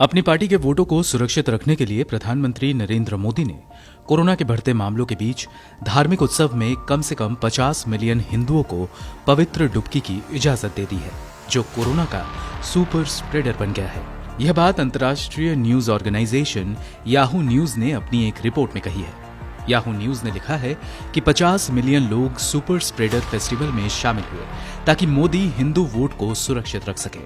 अपनी पार्टी के वोटों को सुरक्षित रखने के लिए प्रधानमंत्री नरेंद्र मोदी ने कोरोना के बढ़ते मामलों के बीच धार्मिक उत्सव में कम से कम 50 मिलियन हिंदुओं को पवित्र डुबकी की इजाजत दे दी है, जो कोरोना का सुपर स्प्रेडर बन गया है। यह बात अंतर्राष्ट्रीय न्यूज ऑर्गेनाइजेशन याहू न्यूज ने अपनी एक रिपोर्ट में कही है। याहू न्यूज ने लिखा है कि 50 मिलियन लोग सुपर स्प्रेडर फेस्टिवल में शामिल हुए ताकि मोदी हिंदू वोट को सुरक्षित रख सके।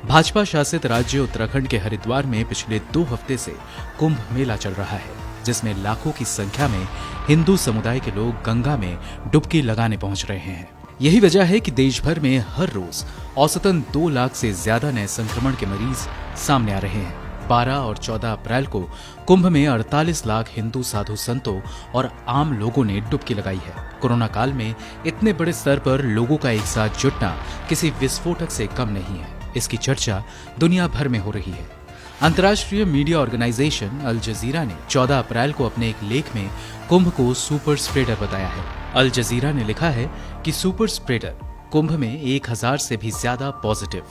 भाजपा शासित राज्य उत्तराखंड के हरिद्वार में पिछले 2 हफ्ते से कुंभ मेला चल रहा है, जिसमें लाखों की संख्या में हिंदू समुदाय के लोग गंगा में डुबकी लगाने पहुंच रहे हैं। यही वजह है कि देश भर में हर रोज औसतन 2 लाख से ज्यादा नए संक्रमण के मरीज सामने आ रहे हैं। 12 और 14 अप्रैल को कुंभ में 48 लाख हिंदू साधु संतों और आम लोगों ने डुबकी लगाई है। कोरोना काल में इतने बड़े स्तर पर लोगों का एक साथ जुटना किसी विस्फोटक से कम नहीं है। इसकी चर्चा दुनिया भर में हो रही है। अंतर्राष्ट्रीय मीडिया ऑर्गेनाइजेशन अल जजीरा ने 14 अप्रैल को अपने एक लेख में कुंभ को सुपर स्प्रेडर बताया है। अल जजीरा ने लिखा है कि सुपर स्प्रेडर कुंभ में 1000 से भी ज्यादा पॉजिटिव।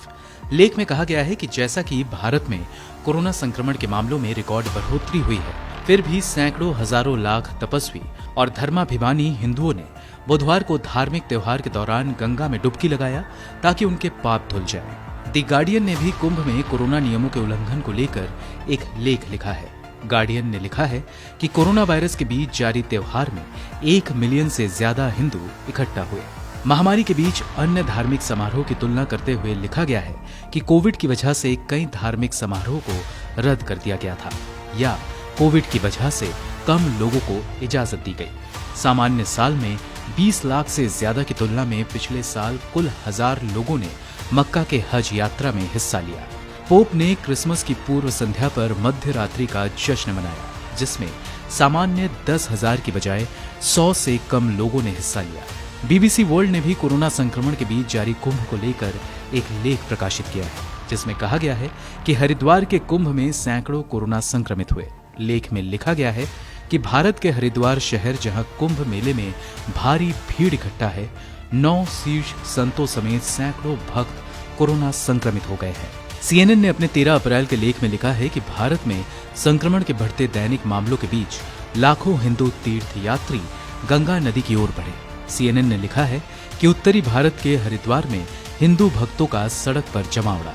लेख में कहा गया है कि जैसा कि भारत में कोरोना संक्रमण के मामलों में रिकॉर्ड बढ़ोतरी हुई है, फिर भी सैकड़ों हजारों लाख तपस्वी और धर्माभिमानी हिंदुओं ने बुधवार को धार्मिक त्योहार के दौरान गंगा में डुबकी लगाया ताकि उनके पाप धुल जाए। द गार्डियन ने भी कुंभ में कोरोना नियमों के उल्लंघन को लेकर एक लेख लिखा है। गार्डियन ने लिखा है कि कोरोना वायरस के बीच जारी त्योहार में 1 मिलियन से ज्यादा हिंदू इकट्ठा हुए। महामारी के बीच अन्य धार्मिक समारोह की तुलना करते हुए लिखा गया है कि कोविड की वजह से कई धार्मिक समारोह को रद्द कर दिया गया था या कोविड की वजह से कम लोगों को इजाजत दी गई। सामान्य साल में 20 लाख से ज्यादा की तुलना में पिछले साल कुल 1000 लोगों ने मक्का के हज यात्रा में हिस्सा लिया। पोप ने क्रिसमस की पूर्व संध्या पर मध्य रात्रि का जश्न मनाया, जिसमें सामान्य 10,000 की बजाय 100 से कम लोगों ने हिस्सा लिया। बीबीसी वर्ल्ड ने भी कोरोना संक्रमण के बीच जारी कुंभ को लेकर एक लेख प्रकाशित किया है, जिसमें कहा गया है कि हरिद्वार के कुंभ में सैकड़ों कोरोना संक्रमित हुए। लेख में लिखा गया है कि भारत के हरिद्वार शहर, जहां कुंभ मेले में भारी भीड़ इकट्ठा है, 9 शीर्ष संतों समेत सैकड़ों भक्त कोरोना संक्रमित हो गए हैं। सीएनएन ने अपने 13 अप्रैल के लेख में लिखा है कि भारत में संक्रमण के बढ़ते दैनिक मामलों के बीच लाखों हिंदू तीर्थ यात्री गंगा नदी की ओर बढ़े। सीएनएन ने लिखा है कि उत्तरी भारत के हरिद्वार में हिंदू भक्तों का सड़क पर जमावड़ा।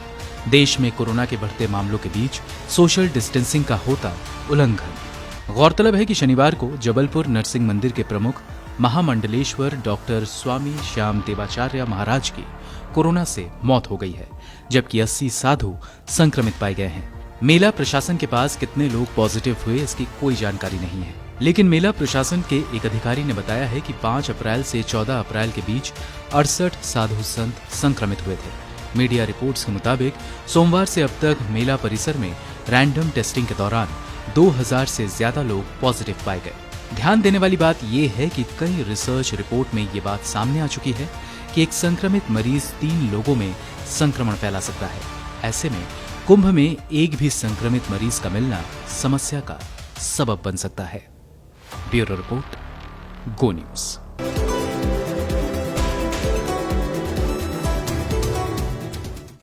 देश में कोरोना के बढ़ते मामलों के बीच सोशल डिस्टेंसिंग का होता उल्लंघन। गौरतलब है कि शनिवार को जबलपुर नरसिंह मंदिर के प्रमुख महामंडलेश्वर डॉक्टर स्वामी श्याम देवाचार्य महाराज की कोरोना से मौत हो गई है, जबकि 80 साधु संक्रमित पाए गए हैं। मेला प्रशासन के पास कितने लोग पॉजिटिव हुए इसकी कोई जानकारी नहीं है, लेकिन मेला प्रशासन के एक अधिकारी ने बताया है कि 5 अप्रैल से 14 अप्रैल के बीच 68 साधु संत संक्रमित हुए थे। मीडिया रिपोर्ट्स के मुताबिक सोमवार से अब तक मेला परिसर में रैंडम टेस्टिंग के दौरान 2000 से ज्यादा लोग पॉजिटिव पाए गए। ध्यान देने वाली बात यह है कि कई रिसर्च रिपोर्ट में ये बात सामने आ चुकी है कि एक संक्रमित मरीज 3 लोगों में संक्रमण फैला सकता है। ऐसे में कुंभ में एक भी संक्रमित मरीज का मिलना समस्या का सबब बन सकता है। ब्यूरो रिपोर्ट, गो न्यूज।